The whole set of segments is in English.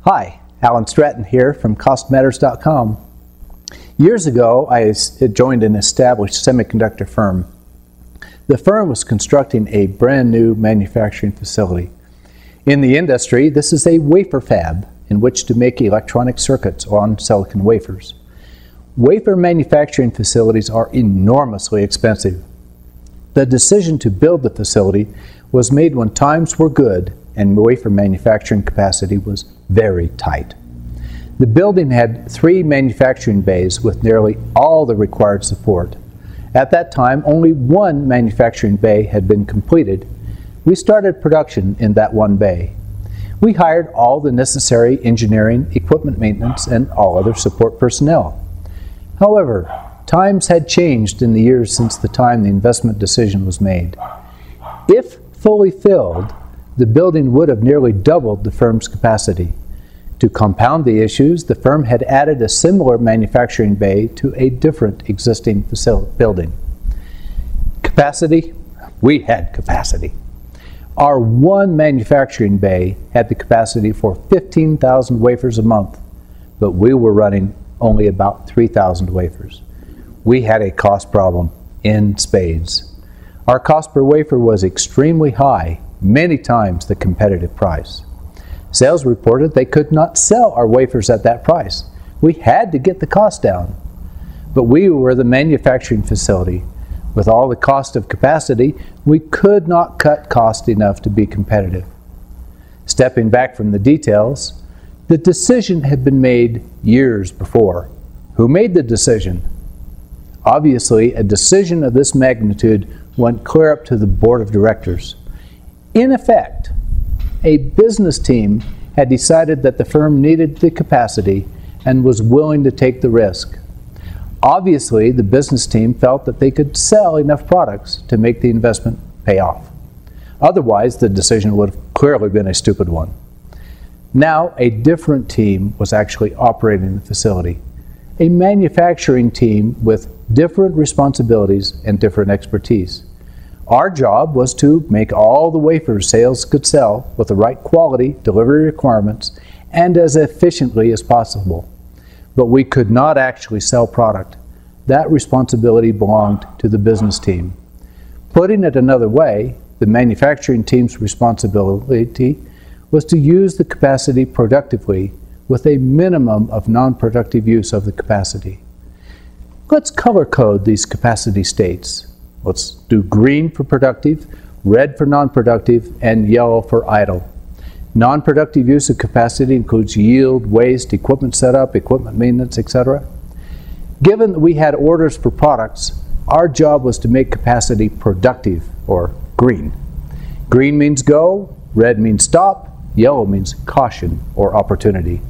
Hi, Alan Stratton here from CostMatters.com. Years ago, I joined an established semiconductor firm. The firm was constructing a brand new manufacturing facility. In the industry, this is a wafer fab in which to make electronic circuits on silicon wafers. Wafer manufacturing facilities are enormously expensive. The decision to build the facility was made when times were good and wafer manufacturing capacity was very tight. The building had 3 manufacturing bays with nearly all the required support. At that time, only 1 manufacturing bay had been completed. We started production in that 1 bay. We hired all the necessary engineering, equipment maintenance, and all other support personnel. However, times had changed in the years since the time the investment decision was made. If fully filled, the building would have nearly doubled the firm's capacity. To compound the issues, the firm had added a similar manufacturing bay to a different existing building. Capacity? We had capacity. Our 1 manufacturing bay had the capacity for 15,000 wafers a month, but we were running only about 3,000 wafers. We had a cost problem in spades. Our cost per wafer was extremely high, many times the competitive price. Sales reported they could not sell our wafers at that price. We had to get the cost down. But we were the manufacturing facility. With all the cost of capacity, we could not cut cost enough to be competitive. Stepping back from the details, the decision had been made years before. Who made the decision? Obviously, a decision of this magnitude went clear up to the board of directors. In effect, a business team had decided that the firm needed the capacity and was willing to take the risk. Obviously, the business team felt that they could sell enough products to make the investment pay off. Otherwise, the decision would have clearly been a stupid one. Now, a different team was actually operating the facility. A manufacturing team with different responsibilities and different expertise. Our job was to make all the wafers sales could sell with the right quality, delivery requirements, and as efficiently as possible. But we could not actually sell product. That responsibility belonged to the business team. Putting it another way, the manufacturing team's responsibility was to use the capacity productively with a minimum of non-productive use of the capacity. Let's color code these capacity states. Let's do green for productive, red for non-productive, and yellow for idle. Non-productive use of capacity includes yield, waste, equipment setup, equipment maintenance, etc. Given that we had orders for products, our job was to make capacity productive, or green. Green means go, red means stop, yellow means caution or opportunity.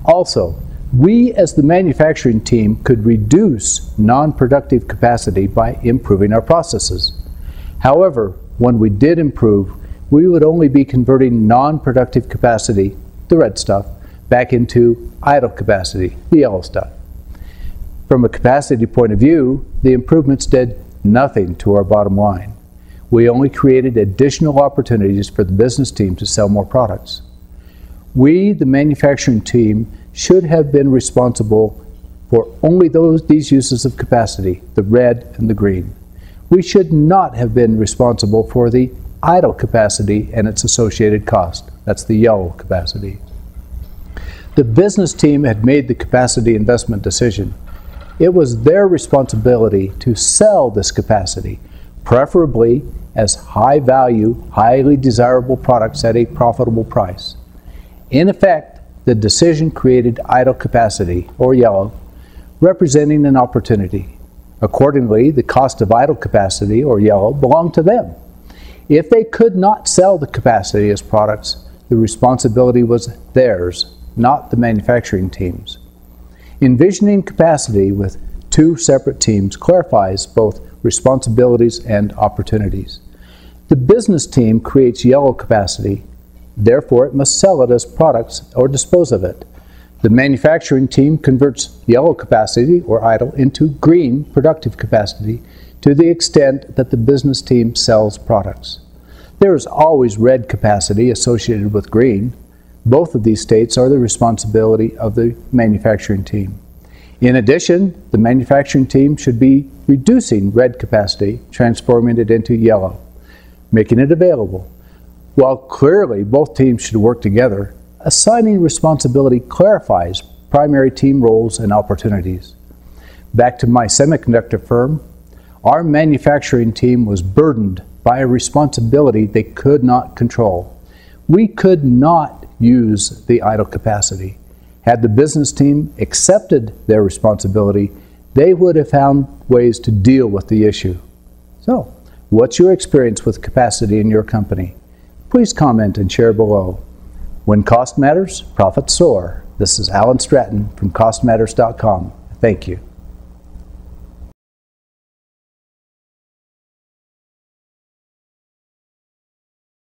Also, we as the manufacturing team could reduce non-productive capacity by improving our processes. However, when we did improve, we would only be converting non-productive capacity, the red stuff, back into idle capacity, the yellow stuff. From a capacity point of view, the improvements did nothing to our bottom line. We only created additional opportunities for the business team to sell more products. We, the manufacturing team, should have been responsible for only these uses of capacity, the red and the green. We should not have been responsible for the idle capacity and its associated cost. That's the yellow capacity. The business team had made the capacity investment decision. It was their responsibility to sell this capacity, preferably as high-value, highly desirable products at a profitable price. In effect, the decision created idle capacity, or yellow, representing an opportunity. Accordingly, the cost of idle capacity, or yellow, belonged to them. If they could not sell the capacity as products, the responsibility was theirs, not the manufacturing team's. Envisioning capacity with 2 separate teams clarifies both responsibilities and opportunities. The business team creates yellow capacity. Therefore, it must sell it as products or dispose of it. The manufacturing team converts yellow capacity, or idle, into green, productive capacity to the extent that the business team sells products. There is always red capacity associated with green. Both of these states are the responsibility of the manufacturing team. In addition, the manufacturing team should be reducing red capacity, transforming it into yellow, making it available. While clearly both teams should work together, assigning responsibility clarifies primary team roles and opportunities. Back to my semiconductor firm, our manufacturing team was burdened by a responsibility they could not control. We could not use the idle capacity. Had the business team accepted their responsibility, they would have found ways to deal with the issue. So, what's your experience with capacity in your company? Please comment and share below. When cost matters, profits soar. This is Alan Stratton from costmatters.com. Thank you.